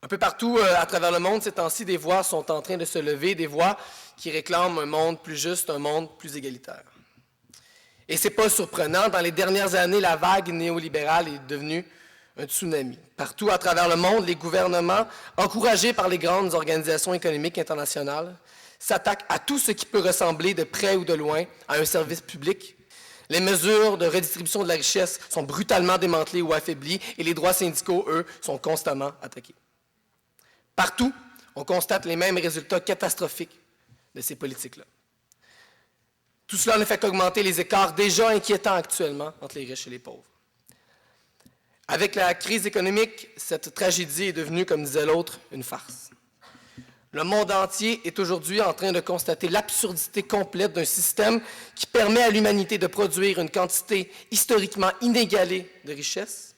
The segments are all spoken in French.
peu partout à travers le monde, ces temps-ci, des voix sont en train de se lever, des voix qui réclament un monde plus juste, un monde plus égalitaire. Et ce n'est pas surprenant, dans les dernières années, la vague néolibérale est devenue un tsunami. Partout à travers le monde, les gouvernements, encouragés par les grandes organisations économiques internationales, s'attaquent à tout ce qui peut ressembler de près ou de loin à un service public. Les mesures de redistribution de la richesse sont brutalement démantelées ou affaiblies et les droits syndicaux, eux, sont constamment attaqués. Partout, on constate les mêmes résultats catastrophiques de ces politiques-là. Tout cela ne fait qu'augmenter les écarts déjà inquiétants actuellement entre les riches et les pauvres. Avec la crise économique, cette tragédie est devenue, comme disait l'autre, une farce. Le monde entier est aujourd'hui en train de constater l'absurdité complète d'un système qui permet à l'humanité de produire une quantité historiquement inégalée de richesses,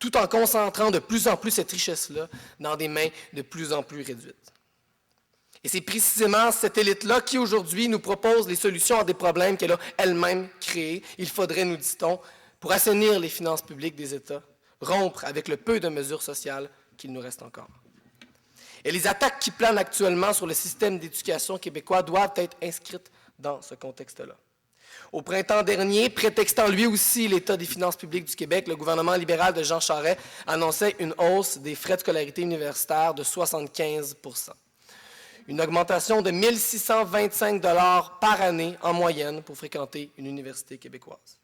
tout en concentrant de plus en plus cette richesse-là dans des mains de plus en plus réduites. Et c'est précisément cette élite-là qui, aujourd'hui, nous propose les solutions à des problèmes qu'elle a elle-même créés. Il faudrait, nous dit-on, pour assainir les finances publiques des États, rompre avec le peu de mesures sociales qu'il nous reste encore. Et les attaques qui planent actuellement sur le système d'éducation québécois doivent être inscrites dans ce contexte-là. Au printemps dernier, prétextant lui aussi l'état des finances publiques du Québec, le gouvernement libéral de Jean Charest annonçait une hausse des frais de scolarité universitaire de 75 %. Une augmentation de 1 625 $ par année en moyenne pour fréquenter une université québécoise.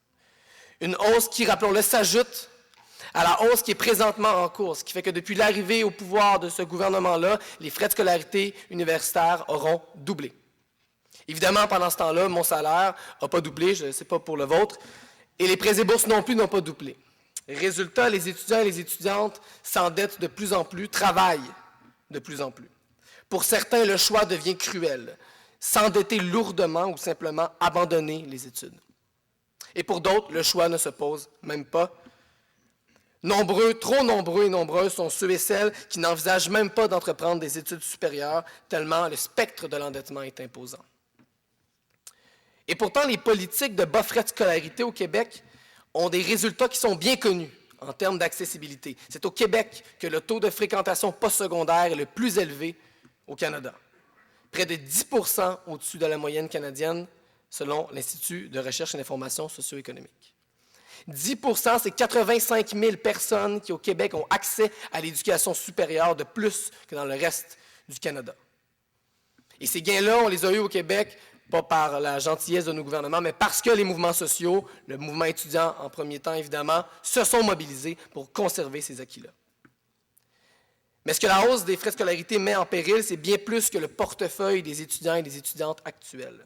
Une hausse qui, rappelons-le, s'ajoute à la hausse qui est présentement en cours, ce qui fait que depuis l'arrivée au pouvoir de ce gouvernement-là, les frais de scolarité universitaire auront doublé. Évidemment, pendant ce temps-là, mon salaire n'a pas doublé, je ne sais pas pour le vôtre, et les prêts et bourses non plus n'ont pas doublé. Résultat, les étudiants et les étudiantes s'endettent de plus en plus, travaillent de plus en plus. Pour certains, le choix devient cruel, s'endetter lourdement ou simplement abandonner les études. Et pour d'autres, le choix ne se pose même pas. Nombreux, trop nombreux et nombreuses sont ceux et celles qui n'envisagent même pas d'entreprendre des études supérieures, tellement le spectre de l'endettement est imposant. Et pourtant, les politiques de bas frais de scolarité au Québec ont des résultats qui sont bien connus en termes d'accessibilité. C'est au Québec que le taux de fréquentation postsecondaire est le plus élevé au Canada. Près de 10 % au-dessus de la moyenne canadienne, selon l'Institut de recherche et d'information socio-économique. 10 %, c'est 85 000 personnes qui, au Québec, ont accès à l'éducation supérieure de plus que dans le reste du Canada. Et ces gains-là, on les a eus au Québec, pas par la gentillesse de nos gouvernements, mais parce que les mouvements sociaux, le mouvement étudiant en premier temps, évidemment, se sont mobilisés pour conserver ces acquis-là. Mais ce que la hausse des frais de scolarité met en péril, c'est bien plus que le portefeuille des étudiants et des étudiantes actuels.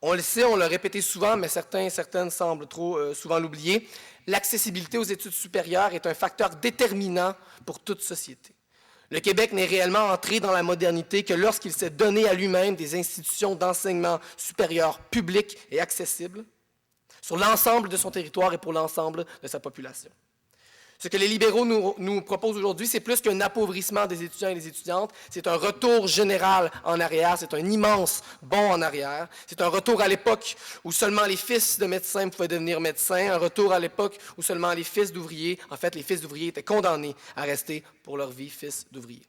On le sait, on l'a répété souvent, mais certains et certaines semblent trop souvent l'oublier, l'accessibilité aux études supérieures est un facteur déterminant pour toute société. Le Québec n'est réellement entré dans la modernité que lorsqu'il s'est donné à lui-même des institutions d'enseignement supérieur publiques et accessibles sur l'ensemble de son territoire et pour l'ensemble de sa population. Ce que les libéraux nous proposent aujourd'hui, c'est plus qu'un appauvrissement des étudiants et des étudiantes, c'est un retour général en arrière, c'est un immense bond en arrière, c'est un retour à l'époque où seulement les fils de médecins pouvaient devenir médecins, un retour à l'époque où seulement les fils d'ouvriers, en fait les fils d'ouvriers étaient condamnés à rester pour leur vie fils d'ouvriers.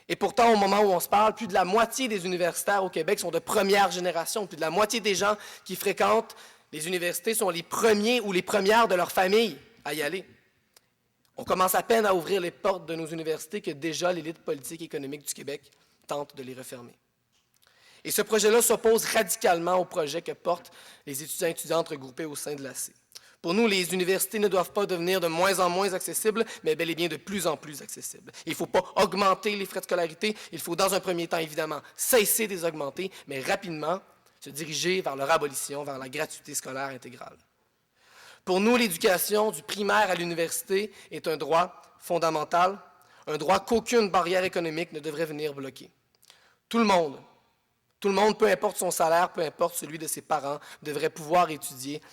Et pourtant, au moment où on se parle, plus de la moitié des universitaires au Québec sont de première génération, plus de la moitié des gens qui fréquentent les universités sont les premiers ou les premières de leur famille à y aller. On commence à peine à ouvrir les portes de nos universités que déjà l'élite politique et économique du Québec tente de les refermer. Et ce projet-là s'oppose radicalement au projet que portent les étudiants et étudiantes regroupés au sein de l'AC. Pour nous, les universités ne doivent pas devenir de moins en moins accessibles, mais bel et bien de plus en plus accessibles. Il ne faut pas augmenter les frais de scolarité, il faut dans un premier temps, évidemment, cesser de les augmenter, mais rapidement se diriger vers leur abolition, vers la gratuité scolaire intégrale. Pour nous, l'éducation du primaire à l'université est un droit fondamental, un droit qu'aucune barrière économique ne devrait venir bloquer. Tout le monde, peu importe son salaire, peu importe celui de ses parents, devrait pouvoir étudier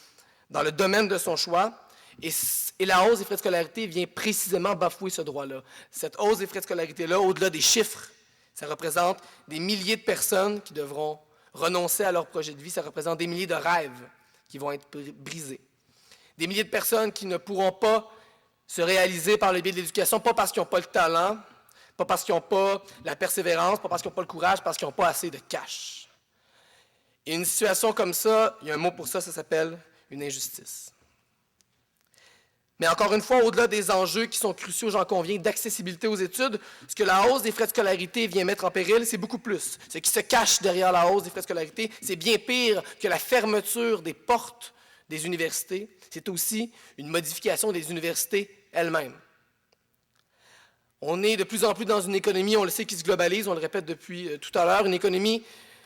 dans le domaine de son choix. Et la hausse des frais de scolarité vient précisément bafouer ce droit-là. Cette hausse des frais de scolarité-là, au-delà des chiffres, ça représente des milliers de personnes qui devront renoncer à leur projet de vie, ça représente des milliers de rêves qui vont être brisés. Des milliers de personnes qui ne pourront pas se réaliser par le biais de l'éducation, pas parce qu'ils n'ont pas le talent, pas parce qu'ils n'ont pas la persévérance, pas parce qu'ils n'ont pas le courage, parce qu'ils n'ont pas assez de cash. Et une situation comme ça, il y a un mot pour ça, ça s'appelle une injustice. Mais encore une fois, au-delà des enjeux qui sont cruciaux, j'en conviens, d'accessibilité aux études, ce que la hausse des frais de scolarité vient mettre en péril, c'est beaucoup plus. Ce qui se cache derrière la hausse des frais de scolarité, c'est bien pire que la fermeture des portes des universités. C'est aussi une modification des universités elles-mêmes. On est de plus en plus dans une économie, on le sait, qui se globalise, on le répète depuis tout à l'heure, une économie,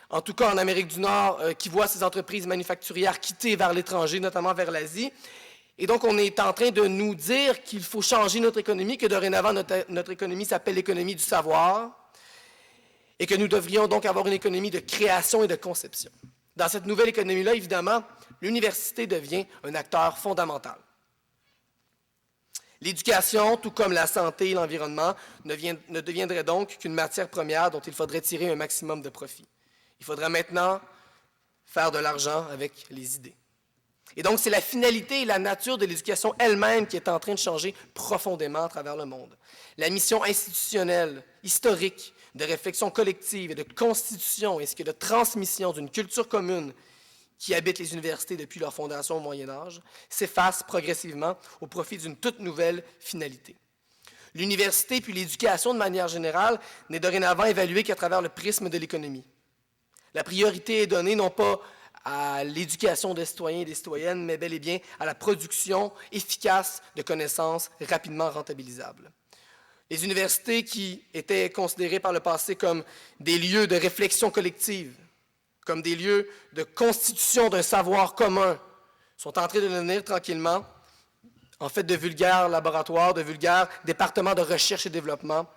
en tout cas en Amérique du Nord, qui voit ses entreprises manufacturières quitter vers l'étranger, notamment vers l'Asie. Et donc, on est en train de nous dire qu'il faut changer notre économie, que dorénavant, notre économie s'appelle l'économie du savoir, et que nous devrions donc avoir une économie de création et de conception. Dans cette nouvelle économie-là, évidemment, l'université devient un acteur fondamental. L'éducation, tout comme la santé et l'environnement, ne deviendraient donc qu'une matière première dont il faudrait tirer un maximum de profit. Il faudrait maintenant faire de l'argent avec les idées. Et donc, c'est la finalité et la nature de l'éducation elle-même qui est en train de changer profondément à travers le monde. La mission institutionnelle, historique, de réflexion collective et de constitution ainsi que de transmission d'une culture commune qui habitent les universités depuis leur fondation au Moyen Âge, s'effacent progressivement au profit d'une toute nouvelle finalité. L'université puis l'éducation de manière générale n'est dorénavant évaluée qu'à travers le prisme de l'économie. La priorité est donnée non pas à l'éducation des citoyens et des citoyennes, mais bel et bien à la production efficace de connaissances rapidement rentabilisables. Les universités qui étaient considérées par le passé comme des lieux de réflexion collective, comme des lieux de constitution d'un savoir commun, sont en train de devenir tranquillement, en fait, de vulgaires laboratoires, de vulgaires départements de recherche et développement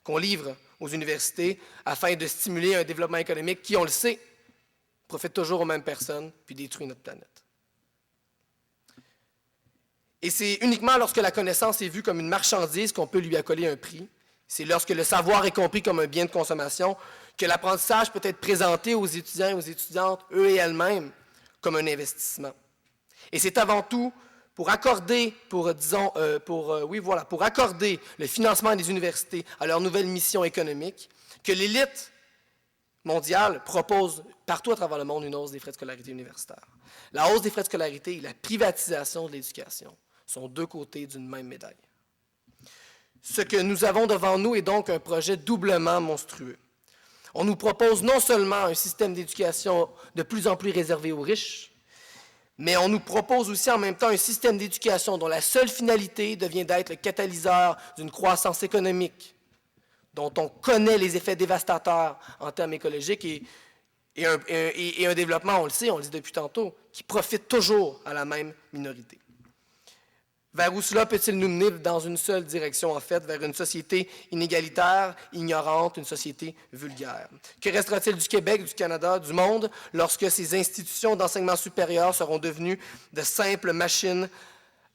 qu'on livre aux universités afin de stimuler un développement économique qui, on le sait, profite toujours aux mêmes personnes puis détruit notre planète. Et c'est uniquement lorsque la connaissance est vue comme une marchandise qu'on peut lui accoler un prix. C'est lorsque le savoir est compris comme un bien de consommation que l'apprentissage peut être présenté aux étudiants et aux étudiantes, eux et elles-mêmes, comme un investissement. Et c'est avant tout pour accorder, pour accorder le financement des universités à leur nouvelle mission économique que l'élite mondiale propose partout à travers le monde une hausse des frais de scolarité universitaire. La hausse des frais de scolarité et la privatisation de l'éducation sont deux côtés d'une même médaille. Ce que nous avons devant nous est donc un projet doublement monstrueux. On nous propose non seulement un système d'éducation de plus en plus réservé aux riches, mais on nous propose aussi en même temps un système d'éducation dont la seule finalité devient d'être le catalyseur d'une croissance économique, dont on connaît les effets dévastateurs en termes écologiques et un développement, on le sait, on le dit depuis tantôt, qui profite toujours à la même minorité. Vers où cela peut-il nous mener dans une seule direction, en fait, vers une société inégalitaire, ignorante, une société vulgaire? Que restera-t-il du Québec, du Canada, du monde, lorsque ces institutions d'enseignement supérieur seront devenues de simples machines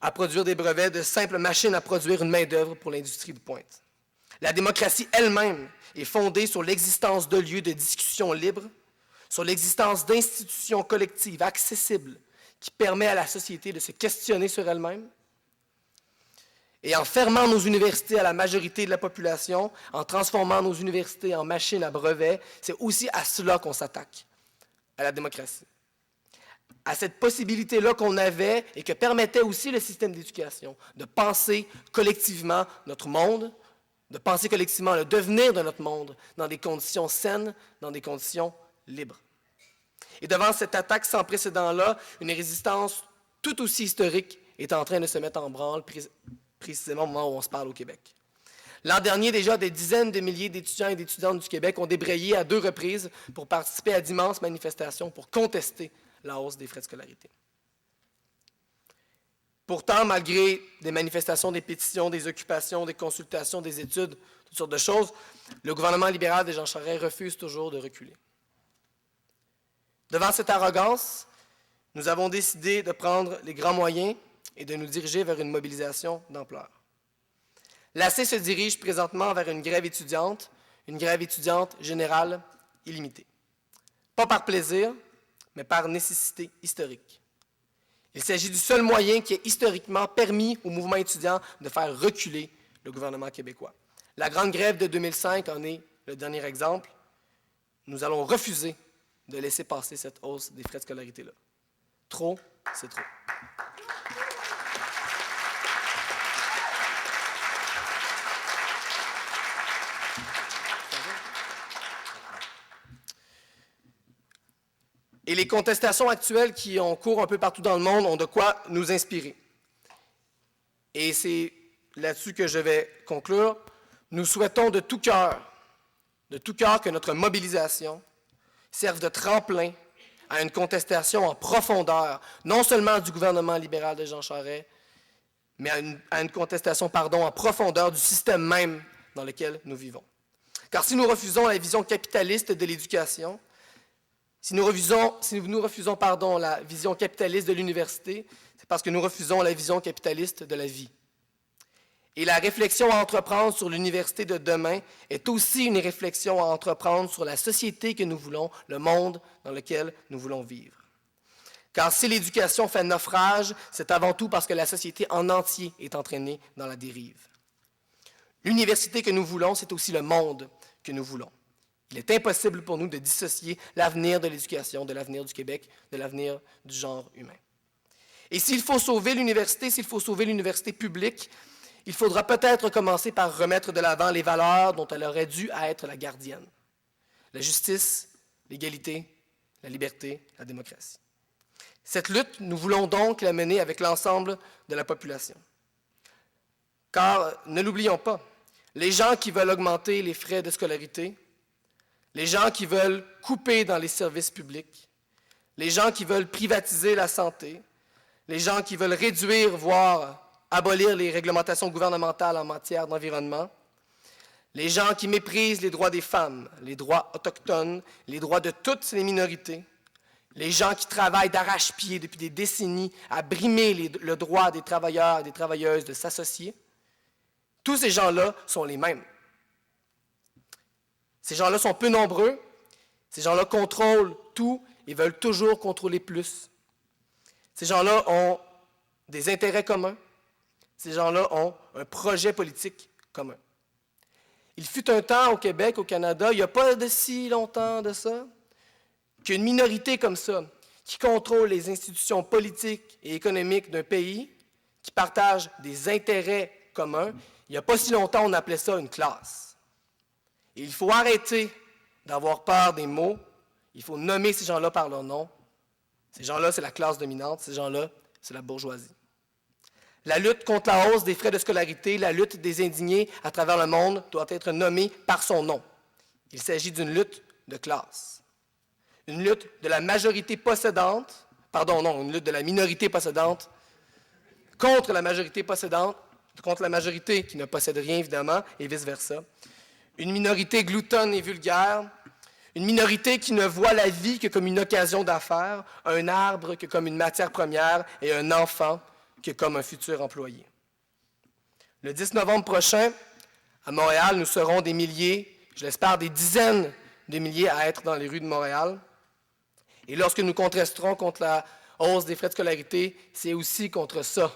à produire des brevets, de simples machines à produire une main-d'œuvre pour l'industrie de pointe? La démocratie elle-même est fondée sur l'existence de lieux de discussion libres, sur l'existence d'institutions collectives accessibles qui permettent à la société de se questionner sur elle-même. Et en fermant nos universités à la majorité de la population, en transformant nos universités en machines à brevets, c'est aussi à cela qu'on s'attaque, à la démocratie. À cette possibilité-là qu'on avait et que permettait aussi le système d'éducation, de penser collectivement notre monde, de penser collectivement le devenir de notre monde dans des conditions saines, dans des conditions libres. Et devant cette attaque sans précédent-là, une résistance tout aussi historique est en train de se mettre en branle précisément au moment où on se parle au Québec. L'an dernier, déjà, des dizaines de milliers d'étudiants et d'étudiantes du Québec ont débrayé à 2 reprises pour participer à d'immenses manifestations pour contester la hausse des frais de scolarité. Pourtant, malgré des manifestations, des pétitions, des occupations, des consultations, des études, toutes sortes de choses, le gouvernement libéral de Jean Charest refuse toujours de reculer. Devant cette arrogance, nous avons décidé de prendre les grands moyens et de nous diriger vers une mobilisation d'ampleur. L'AC se dirige présentement vers une grève étudiante générale illimitée. Pas par plaisir, mais par nécessité historique. Il s'agit du seul moyen qui a historiquement permis au mouvement étudiant de faire reculer le gouvernement québécois. La grande grève de 2005 en est le dernier exemple. Nous allons refuser de laisser passer cette hausse des frais de scolarité-là. Trop, c'est trop. Et les contestations actuelles qui ont cours un peu partout dans le monde ont de quoi nous inspirer. Et c'est là-dessus que je vais conclure. Nous souhaitons de tout cœur que notre mobilisation serve de tremplin à une contestation en profondeur, non seulement du gouvernement libéral de Jean Charest, mais à une contestation, en profondeur du système même dans lequel nous vivons. Car si nous refusons la vision capitaliste de l'éducation, si nous refusons la vision capitaliste de l'université, c'est parce que nous refusons la vision capitaliste de la vie. Et la réflexion à entreprendre sur l'université de demain est aussi une réflexion à entreprendre sur la société que nous voulons, le monde dans lequel nous voulons vivre. Car si l'éducation fait naufrage, c'est avant tout parce que la société en entier est entraînée dans la dérive. L'université que nous voulons, c'est aussi le monde que nous voulons. Il est impossible pour nous de dissocier l'avenir de l'éducation, de l'avenir du Québec, de l'avenir du genre humain. Et s'il faut sauver l'université publique, il faudra peut-être commencer par remettre de l'avant les valeurs dont elle aurait dû être la gardienne. La justice, l'égalité, la liberté, la démocratie. Cette lutte, nous voulons donc la mener avec l'ensemble de la population. Car, ne l'oublions pas, les gens qui veulent augmenter les frais de scolarité, les gens qui veulent couper dans les services publics, les gens qui veulent privatiser la santé, les gens qui veulent réduire, voire abolir les réglementations gouvernementales en matière d'environnement, les gens qui méprisent les droits des femmes, les droits autochtones, les droits de toutes les minorités, les gens qui travaillent d'arrache-pied depuis des décennies à brimer le droit des travailleurs et des travailleuses de s'associer, tous ces gens-là sont les mêmes. Ces gens-là sont peu nombreux, ces gens-là contrôlent tout et veulent toujours contrôler plus. Ces gens-là ont des intérêts communs, ces gens-là ont un projet politique commun. Il fut un temps au Québec, au Canada, il n'y a pas de si longtemps de ça, qu'une minorité comme ça, qui contrôle les institutions politiques et économiques d'un pays, qui partage des intérêts communs, il n'y a pas si longtemps, on appelait ça une classe. Et il faut arrêter d'avoir peur des mots, il faut nommer ces gens-là par leur nom. Ces gens-là, c'est la classe dominante, ces gens-là, c'est la bourgeoisie. La lutte contre la hausse des frais de scolarité, la lutte des indignés à travers le monde doit être nommée par son nom. Il s'agit d'une lutte de classe. Une lutte de la majorité possédante, une lutte de la minorité possédante contre la majorité possédante, contre la majorité qui ne possède rien, évidemment, et vice-versa. Une minorité gloutonne et vulgaire, une minorité qui ne voit la vie que comme une occasion d'affaires, un arbre que comme une matière première et un enfant que comme un futur employé. Le 10 novembre prochain, à Montréal, nous serons des milliers, je l'espère des dizaines de milliers à être dans les rues de Montréal. Et lorsque nous contesterons contre la hausse des frais de scolarité, c'est aussi contre ça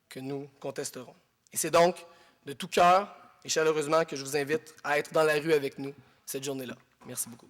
que nous contesterons. Et c'est donc de tout cœur et chaleureusement que je vous invite à être dans la rue avec nous cette journée-là. Merci beaucoup.